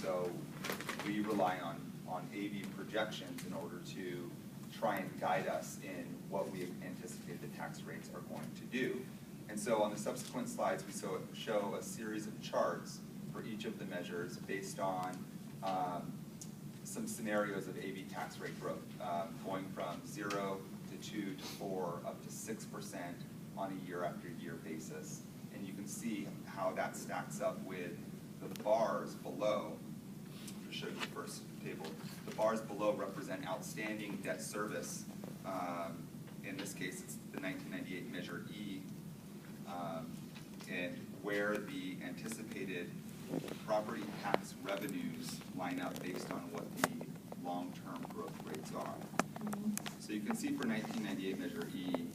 so we rely on AV projections in order to try and guide us in what we anticipate the tax rates are going to do. And so on the subsequent slides, we show a series of charts for each of the measures based on some scenarios of AV tax rate growth, going from 0 to 2 to 4 up to 6% on a year after year basis. And you can see how that stacks up with the bars below. I'll show you the first table. The bars below represent outstanding debt service. In this case, it's the 1998 Measure E, and where the anticipated property tax revenues line up based on what the long-term growth rates are. So you can see for 1998 Measure E,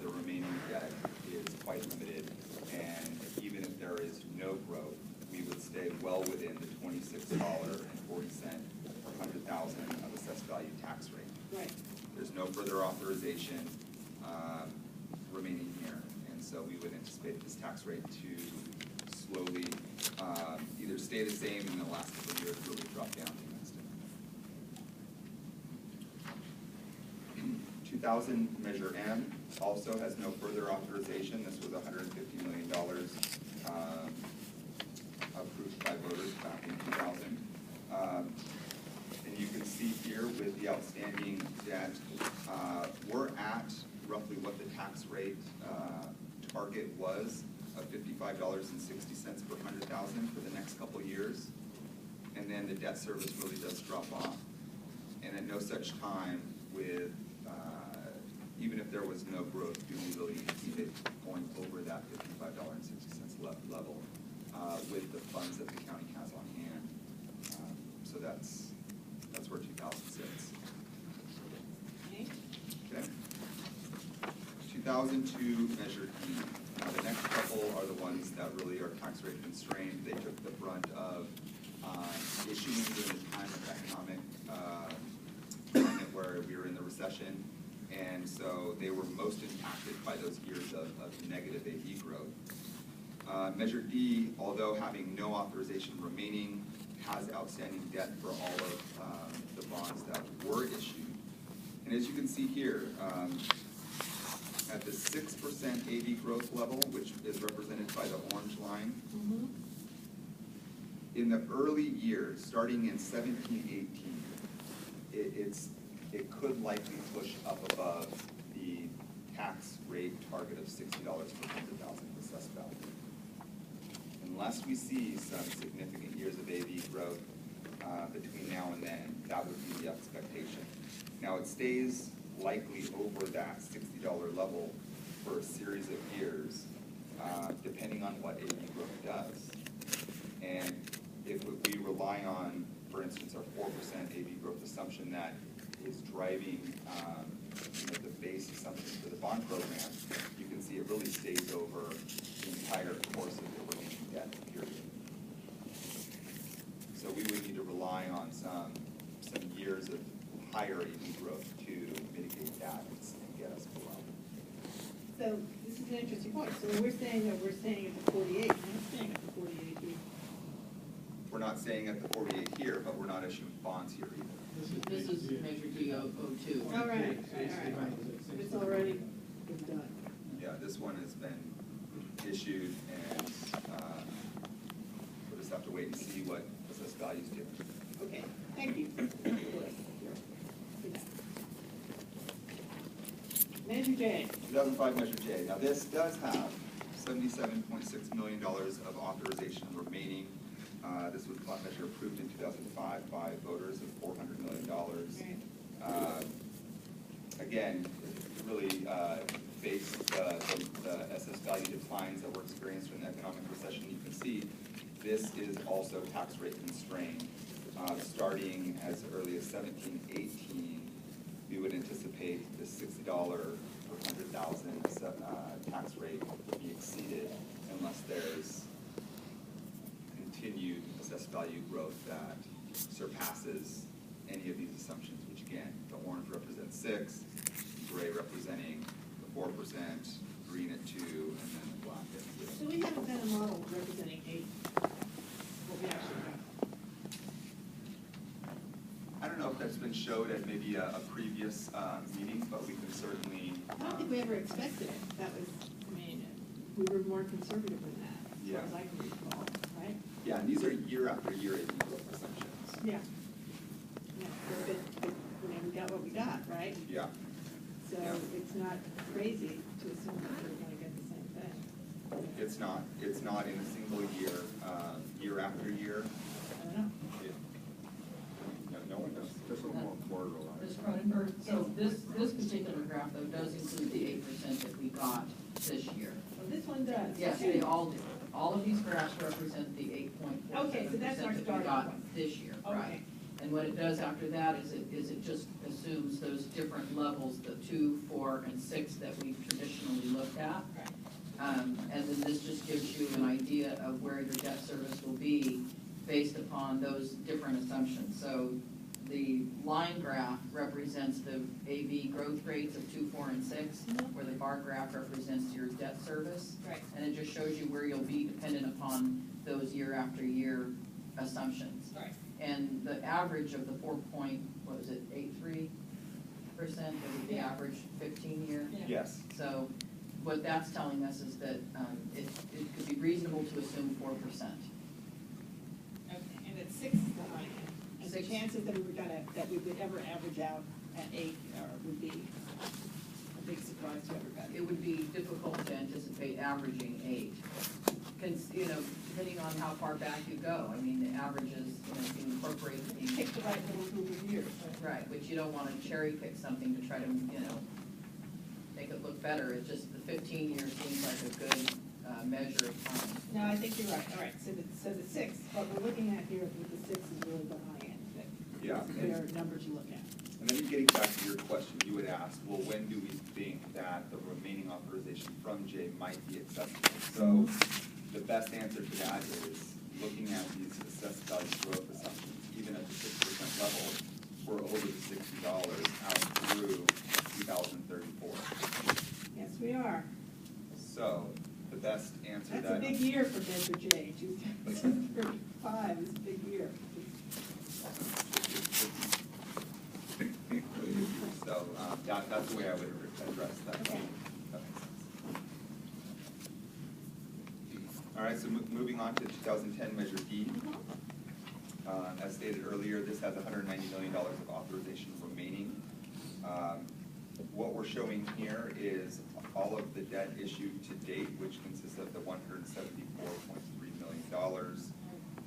the remaining debt is quite limited, and even if there is no growth, we would stay well within the $26.40 per 100,000 of assessed value tax rate. Right. There's no further authorization remaining here, and so we would anticipate this tax rate to slowly either stay the same in the last couple of years, really drop down to next year. 2000 Measure M also has no further authorization. This was $150 million approved by voters back in 2000. And you can see here with the outstanding debt, we're at roughly what the tax rate target was of $55.60 per 100,000 for the next couple of years. And then the debt service really does drop off. And at no such time with, even if there was no growth, do we really keep it going over that $55.60 level with the funds that the county has on hand. So that's where 2000 sits. Okay. 2002 Measure E. Now the next couple are the ones that really are tax rate constrained. They took the brunt of issuing during the time of economic climate where we were in the recession, and so they were most impacted by those years of negative AV growth. Measure D, although having no authorization remaining, has outstanding debt for all of the bonds that were issued. And as you can see here, at the 6% AV growth level, which is represented by the orange line, in the early years, starting in 17, 18, it could likely push up above the tax rate target of $60 per 100,000 assessed value. Unless we see some significant years of AV growth between now and then, that would be the expectation. Now it stays likely over that $60 level for a series of years, depending on what AV growth does. And if we rely on, for instance, our 4% AV growth assumption that is driving the base assumptions for the bond program, you can see it really stays over the entire course of the remaining debt period. So we would need to rely on some years of higher AV growth to mitigate that and get us below. So this is an interesting point. So we're saying that we're staying at the 48. We're not staying at the 48 here. We're not staying at the 48 here, but we're not issuing bonds here either. This is Measure D02. All right. It's already been done. Yeah, this one has been issued, and we'll just have to wait and see what assessed values do. Okay, thank you. Measure J. 2005 Measure J. Now this does have $77.6 million of authorization remaining. This was a measure approved in 2005 by voters of $400 million. Again, really based the assessed value declines that were experienced in the economic recession. You can see this is also tax rate constrained. Starting as early as 17, 18, we would anticipate the $60 per 100,000 tax rate would be exceeded unless there's continued assessed value growth that surpasses any of these assumptions, which again, the orange represents 6, gray representing the 4%, green at 2, and then the black at 0. So we haven't done a model representing 8. What we actually have. if that's been showed at maybe a previous meeting, but we can certainly. I don't think we ever expected it. That was, I mean, we were more conservative than that, as Yeah. far as I can recall, right? Yeah, and these are year after year AV growth assumptions. Yeah. Yeah, but, you know, we got what we got, right? Yeah. So Yeah. it's not crazy to assume that we're gonna get the same thing. It's not in a single year, year after year. I don't know. No one knows. Just a little more quarterly. Ms. Cronenberg, so this particular graph though does include the 8% that we got this year. Well, this one does. Yes, they all do. All of these graphs represent the 8.47% Okay, so that's our that we starting got point. this year, Okay. right? And what it does after that is it just assumes those different levels, the 2, 4, and 6 that we've traditionally looked at. Right. And then this just gives you an idea of where your debt service will be based upon those different assumptions. So the line graph represents the AV growth rates of 2, 4, and 6, where the bar graph represents your debt service. Right. And it just shows you where you'll be dependent upon those year after year assumptions. Right. And the average of the 4.83%, that was the Yeah. average 15-year. Yeah. Yes. So what that's telling us is that it could be reasonable to assume 4%. Okay, and at 6 is the high end. And the 6. chances that we would ever average out at 8 would be a big surprise to everybody. It would be difficult to anticipate averaging 8. Depending on how far back you go. I mean, the averages, if you incorporate You pick the right little group of years. right, but you don't want to cherry pick something to try to, make it look better. It's just the 15 years seems like a good measure of time. No, I think you're right. All right, so the 6, what we're looking at here with the 6 is really the high end. Yeah. There are numbers you look at. And then getting back to your question, you would ask, well, when do we think that the remaining authorization from Jay might be accessible? So the best answer to that is looking at these assessed value growth assumptions, even at the 6% level, we're over the $60 out through 2034. Yes, we are. So the best answer That's that. a big year for Measure J. 2035 is a big year. So that's the way I would address that. Okay. That makes sense. All right, so moving on to 2010 Measure D. As stated earlier, this has $190 million of authorization remaining. What we're showing here is all of the debt issued to date, which consists of the $174.3 million,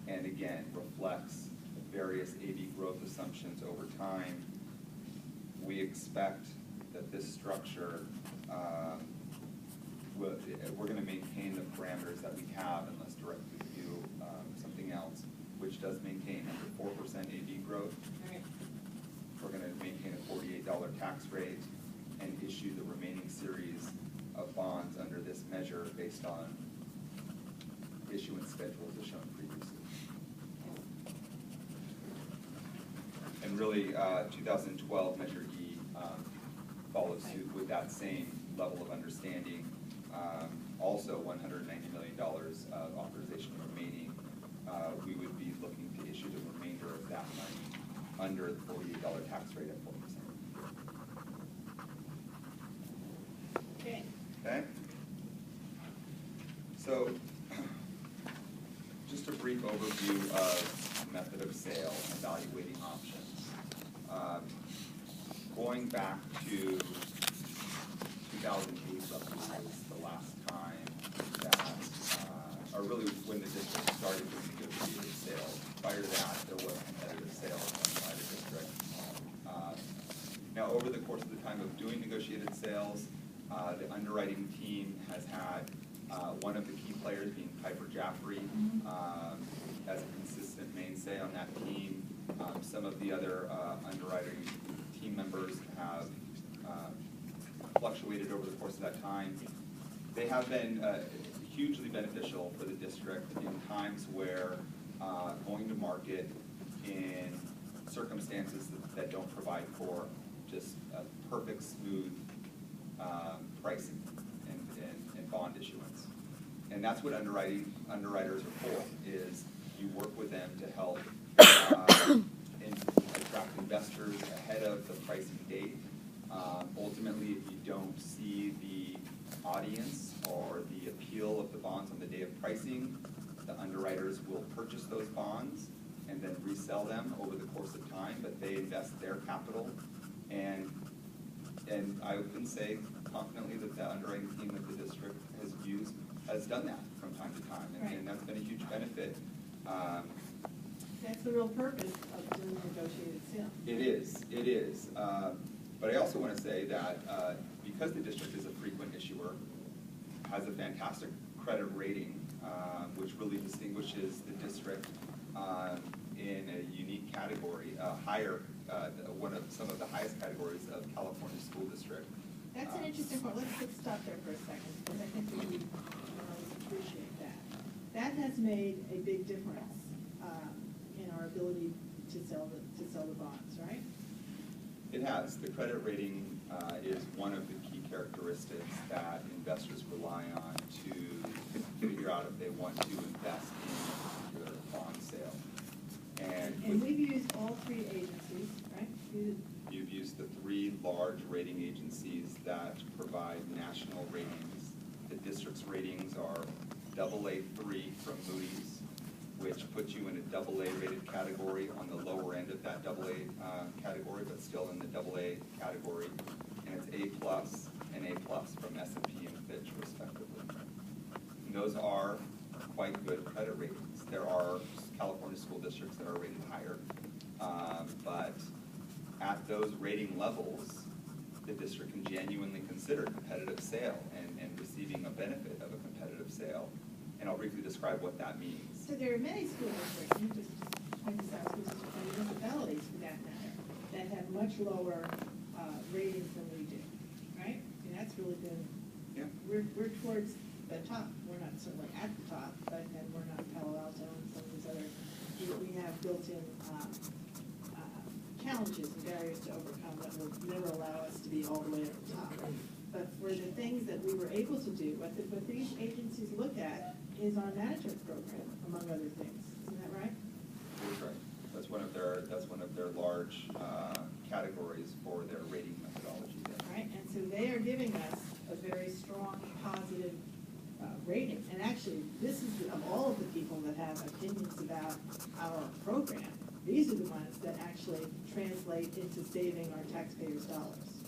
and again, reflects various AV growth assumptions over time. We expect that this structure, we're going to maintain the parameters that we have unless directly we do something else, which does maintain under 4% AV growth. All right. We're going to maintain a $48 tax rate and issue the remaining series of bonds under this measure based on issuance schedules as shown previously. And really, 2012 Measure E follows suit with that same level of understanding. Also, $190 million of authorization remaining. We would be looking to issue the remainder of that money under the $48 tax rate at 4%. Okay. Okay? So, just a brief overview of method of sale, evaluating options. Going back to 2008, roughly, was the last time that, or really when the district started doing negotiated sales. Prior to that, there was competitive sales by the district. Now, over the course of the time of doing negotiated sales, the underwriting team has had one of the key players being Piper Jaffray as a consistent mainstay on that team. Some of the other underwriting team members have fluctuated over the course of that time. They have been hugely beneficial for the district in times where going to market in circumstances that don't provide for just a perfect, smooth pricing and bond issuance. And that's what underwriters are for, is you work with them to help attract investors audience or the appeal of the bonds on the day of pricing, the underwriters will purchase those bonds and then resell them over the course of time, but they invest their capital. And I can say confidently that the underwriting team that the district has done that from time to time, and that's been a huge benefit. That's the real purpose of doing negotiated sale. It is. But I also want to say that because the district is a frequent issuer, has a fantastic credit rating, which really distinguishes the district in a unique category, higher, some of the highest categories of California school district. That's an interesting point. Let's stop there for a second, because I think we really appreciate that. That has made a big difference in our ability to sell the bonds, right? It has. The credit rating is one of the key characteristics that investors rely on to figure out if they want to invest in a particular bond sale. And we've used all three agencies, right? You've used the three large rating agencies that provide national ratings. The district's ratings are AA3 from Moody's, which puts you in a AA rated category on the lower end of that AA category, but still in the AA category. And it's A+ and A+ from S&P and Fitch, respectively. And those are quite good credit ratings. There are California school districts that are rated higher, but at those rating levels, the district can genuinely consider competitive sale and receiving a benefit of a competitive sale. And I'll briefly describe what that means. So there are many school districts, not just like the South School District, but municipalities for that matter, that have much lower ratings than we do, right? And that's really been, we're towards the top. We're not certainly at the top, but then we're not Palo Alto and some of these other, we have built-in challenges and barriers to overcome that will never allow us to be all the way at the top. But for the things that we were able to do, what these agencies look at is our management program, among other things. Isn't that right? That's right. That's one of their large categories for their rating methodology. Right, and so they are giving us a very strong, positive rating. And actually, this is of all of the people that have opinions about our program, these are the ones that actually translate into saving our taxpayers' dollars.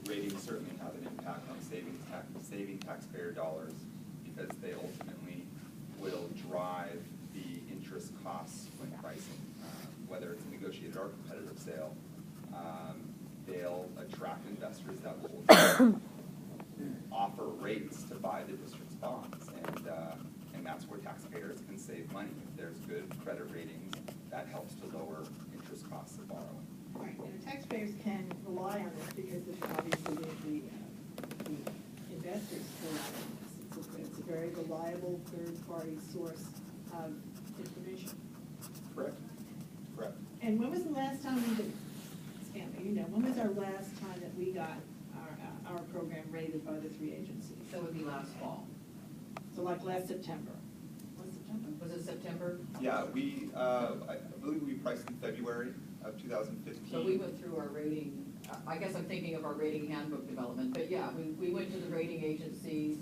Ratings certainly have an impact on saving taxpayer dollars, because they ultimately will drive the interest costs when pricing, whether it's a negotiated or competitive sale. They'll attract investors that will offer rates to buy the district's bonds, and that's where taxpayers can save money. If there's good credit ratings, that helps to lower interest costs of borrowing. Right, and the taxpayers can rely on this because obviously the investors rely on this. It's a very reliable third-party source of information. Correct. Correct. And when was the last time we did, Stanley, when was our last time that we got our program rated by the three agencies? That would be last fall. So like last September. Was September? Was it September? Yeah, I believe we priced in February of 2015. So we went through our rating, I guess I'm thinking of our rating handbook development, but yeah, we went to the rating agencies.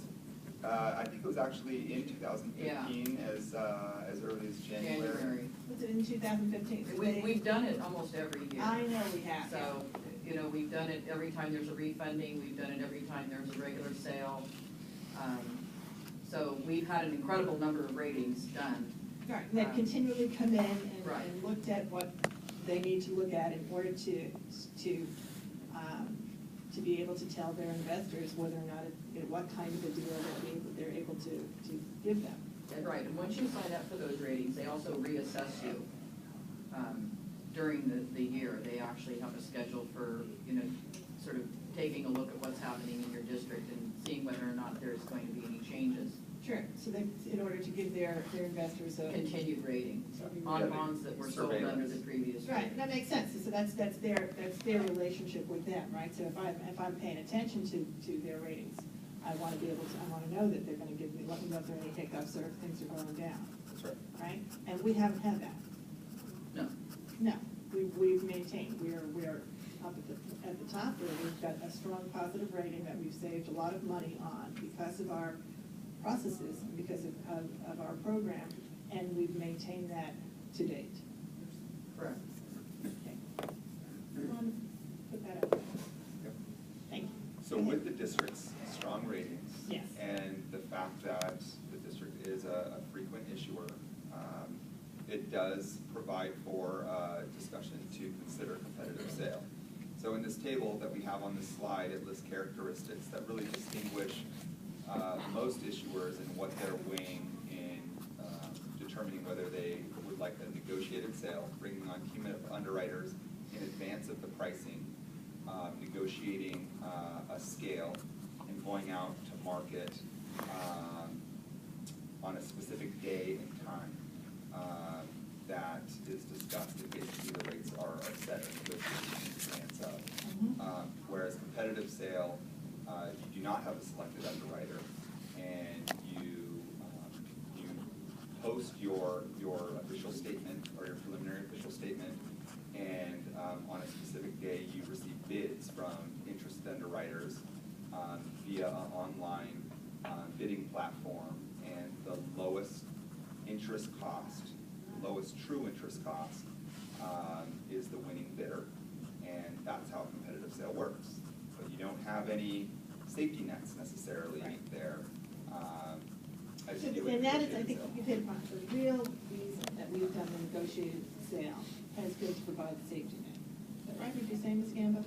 I think it was actually in 2015, as early as January. Was it in 2015? We've done it almost every year. I know we have. So, we've done it every time there's a refunding, we've done it every time there's a regular sale. So we've had an incredible number of ratings done. Right, and they've continually come in and looked at what they need to look at in order to be able to tell their investors whether or not, what kind of a deal that they're able to give them. Right, and once you sign up for those ratings, they also reassess you during the year. They actually have a schedule for, sort of taking a look at what's happening in your district and seeing whether or not there's going to be any changes. Sure, so they, in order to give their investors a continued rating on bonds that were sold under the previous rating. Right, that makes sense. So that's their relationship with them, right? So if I'm paying attention to their ratings, I want to know that they're going to let me know if there are any hiccups or if things are going down. That's right. Right? And we haven't had that. No. No, we've maintained. We are up at the top there, we've got a strong positive rating that we've saved a lot of money on because of our processes, and because of our program, and we've maintained that to date. Correct. Okay. I want to put that out there. Yep. Thank you. So with the district's strong ratings. Yes. And the fact that the district is a frequent issuer, it does provide for discussion to consider competitive sale. So in this table that we have on this slide, it lists characteristics that really distinguish most issuers and what they're weighing in determining whether they would like a negotiated sale, bringing on cumulative underwriters in advance of the pricing, negotiating a scale, and going out to market on a specific day and time that is discussed, and basically the rates are set and negotiated in advance of. Whereas competitive sale, you do not have a selected underwriter, and you post your official statement or your preliminary official statement, and on a specific day you receive bids from interested underwriters via an online bidding platform, and the lowest interest cost, lowest true interest cost is the winning bidder, and that's how a competitive sale works. But you don't have any safety nets necessarily there. As you do with And that is, I negotiated think, sale. you hit upon the real reason that we've done the negotiated sale has been to provide the safety net. Is that right, would you say, Ms. Gamba?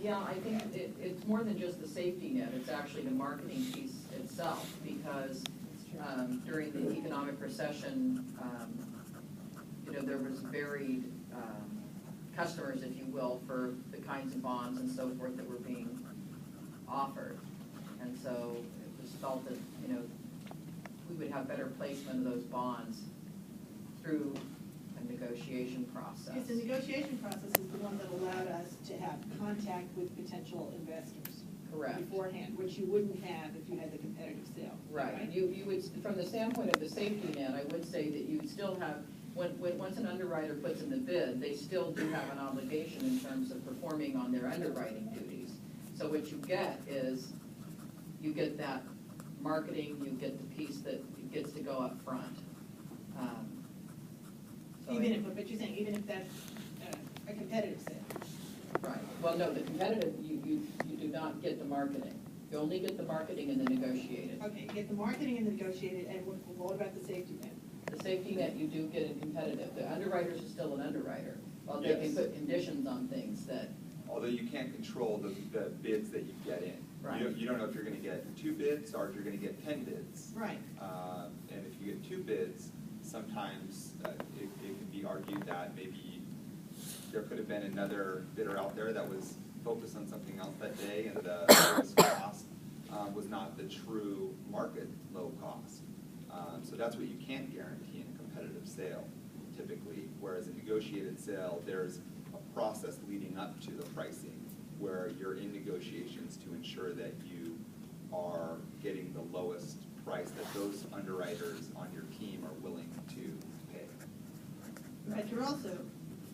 Yeah, I think it's more than just the safety net, it's actually the marketing piece itself, because during the economic recession, there was varied customers, if you will, for the kinds of bonds and so forth that were being offered. And so it was felt that, we would have better placement of those bonds through a negotiation process. Yes, the negotiation process is the one that allowed us to have contact with potential investors. Correct. Beforehand, which you wouldn't have if you had the competitive sale. Right, you would, from the standpoint of the safety net, I would say that you would still have, once an underwriter puts in the bid, they still do have an obligation in terms of performing on their underwriting duties. So what you get is, you get that marketing, you get the piece that gets to go up front. But you're saying even if that's a competitive sale? Right, well, no, the competitive, you do not get the marketing. You only get the marketing and the negotiated. Okay, you get the marketing and the negotiated, and what about the safety net? The safety net you do get in competitive. The underwriters are still an underwriter. Well, they can Yes. put conditions on things that, Although you can't control the bids that you get in. Right. You don't know if you're gonna get 2 bids or if you're gonna get 10 bids. Right. And if you get 2 bids, sometimes it can be argued that maybe there could have been another bidder out there that was focused on something else that day, and the lowest cost was not the true market low cost. So that's what you can't guarantee in a competitive sale typically, whereas a negotiated sale, there's a process leading up to the pricing where you're in negotiations to ensure that you are getting the lowest price that those underwriters on your team are willing to pay. But you're also,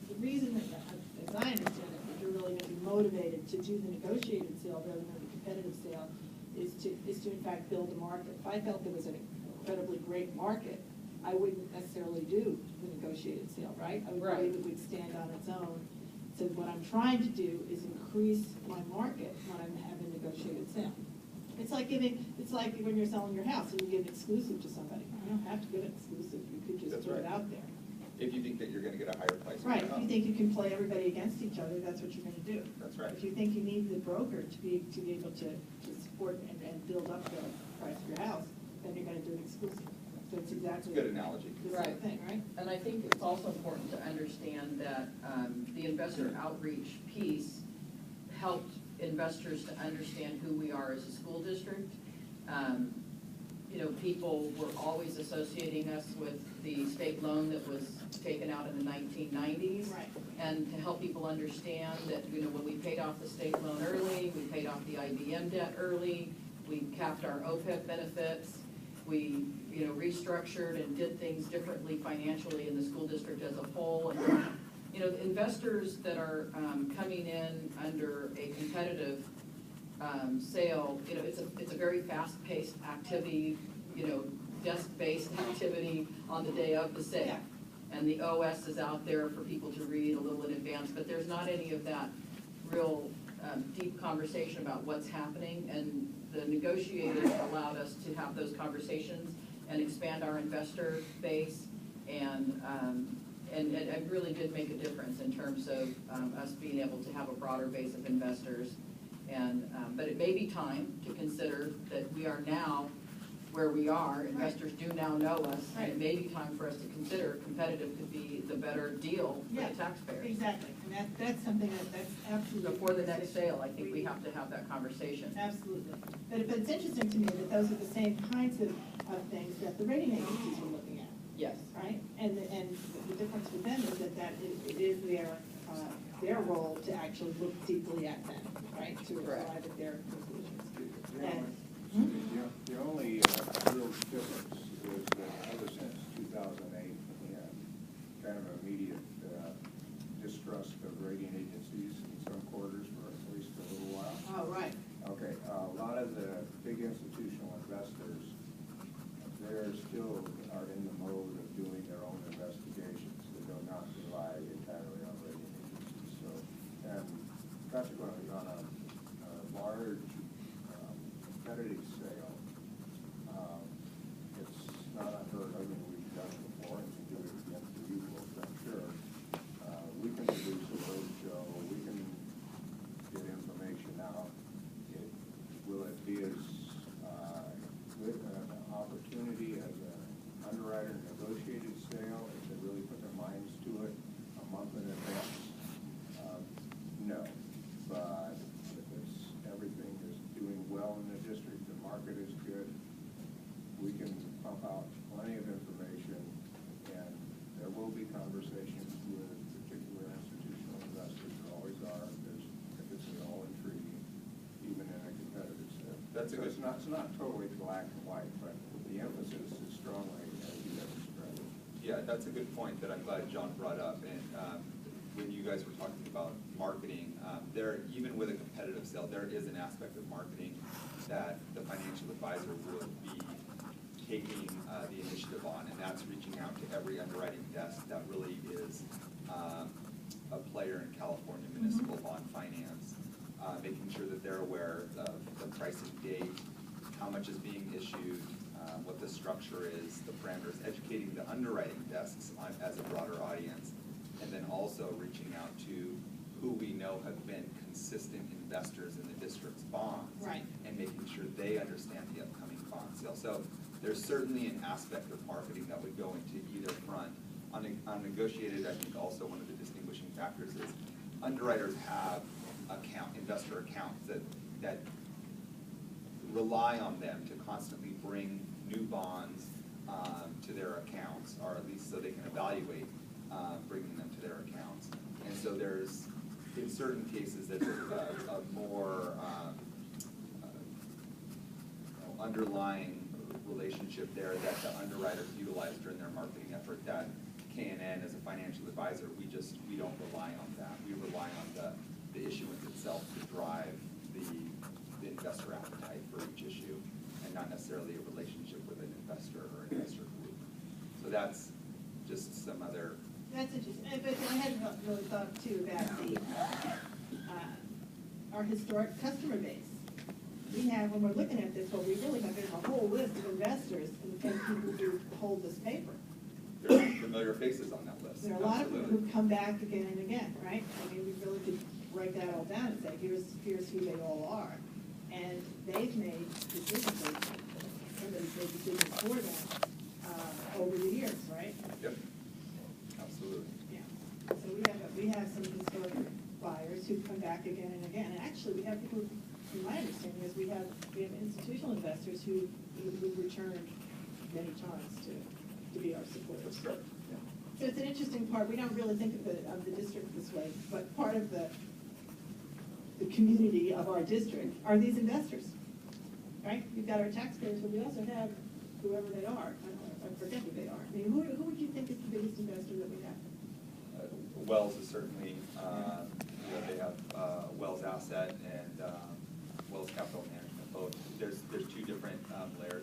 the reason that, as I understand it, that you're really going to be motivated to do the negotiated sale rather than the competitive sale is to in fact build a market. If I felt there was an incredibly great market, I wouldn't necessarily do the negotiated sale, right? I would believe it would stand on its own. So what I'm trying to do is increase my market when I'm having a negotiated sale. It's like when you're selling your house and you give it exclusive to somebody. You don't have to give it exclusive, you could just That's put it right. out there. If you think that you're gonna get a higher price. Right, if you think you can play everybody against each other, that's what you're gonna do. That's right. If you think you need the broker to be able to support and build up the price of your house, then you're gonna do it exclusive. So it's exactly. Good analogy. The same thing, right? and I think it's also important to understand that the investor outreach piece helped investors to understand who we are as a school district. People were always associating us with the state loan that was taken out in the 1990s. Right. And to help people understand that, when we paid off the state loan early, we paid off the IBM debt early, we capped our OPEB benefits, we, restructured and did things differently financially in the school district as a whole. And, investors that are coming in under a competitive sale, you know, it's a very fast-paced activity, you know, desk-based activity on the day of the sale. Yeah. And the OS is out there for people to read a little in advance, but there's not any of that real deep conversation about what's happening. And the negotiators allowed us to have those conversations and expand our investor base, and really did make a difference in terms of us being able to have a broader base of investors. And but it may be time to consider that we are now where we are. Investors do now know us, and it may be time for us to consider competitive could be the better deal for the taxpayers. Exactly, and that's something that's absolutely. Before the next sale, I think we have to have that conversation. Absolutely. But it's interesting to me that those are the same kinds of things that the rating agencies were looking at. Yes. Right? And the difference with them is that it is their role to actually look deeply at them, right? To arrive at their conclusions. The only real difference is that ever since 2008, we had kind of immediate distrust of rating agencies in some quarters for at least a little while. Oh, right. Okay, a lot of the big institutional investors, they're still are in the mode of doing their own investigations. They do not rely entirely on rating agencies. So, and consequently, on a large competitive sale, it's not unheard of, and we've done it before, and we do it again for you folks, I'm sure. We can produce a roadshow, we can get information out. Will it be as good an opportunity as an underwriter negotiated sale if they really put their minds to it a month in advance? No, but if everything is doing well in the district, the market is good, we can pump out plenty of information, and there will be conversations with particular institutional investors. There always are. If it's at all intriguing, even in a competitive sale. That's a good. It's not totally black and white, but the emphasis is strongly as you have described it. Yeah, that's a good point that I'm glad John brought up. And when you guys were talking about marketing, even with a competitive sale, there is an aspect of marketing that the financial advisor will be taking the initiative on, and that's reaching out to every underwriting desk that really is a player in California municipal bond finance, making sure that they're aware of the pricing date, how much is being issued, what the structure is, the parameters, educating the underwriting desks as a broader audience, and then also reaching out to who we know have been consistent investors in the district's bonds. Right. And making sure they understand the upcoming bond sale. So there's certainly an aspect of marketing that would go into either front. On negotiated, I think also one of the distinguishing factors is underwriters have investor accounts that rely on them to constantly bring new bonds to their accounts, or at least so they can evaluate bringing them to their accounts. And so there's, in certain cases, there's a more underlying relationship there that the underwriters utilize during their marketing effort that KNN as a financial advisor, we don't rely on that. We rely on the issuance itself to drive the investor appetite for each issue, and not necessarily a relationship with an investor or investor group. So that's just some other. That's interesting, but I hadn't really thought too about our historic customer base. We have, when we're looking at this, what we really have is a whole list of investors and people who hold this paper. There are familiar faces on that list. There are a lot of people who come back again and again, right? I mean, we really could break that all down and say, here's who they all are. And they've made decisions, somebody's made decisions for them over the years, right? Yep, absolutely. Yeah. So we have some historic buyers who come back again and again. And actually, we have people, in my understanding, is we have institutional investors who returned many times to be our supporters. That's correct. Yeah. So it's an interesting part. We don't really think of the district this way, but part of the community of our district are these investors, right? We've got our taxpayers, but we also have whoever they are. I forget who they are. I mean, who would you think is the biggest investor that we have? Wells is certainly, they have Wells Asset and Wells Capital Management, both. There's two different layers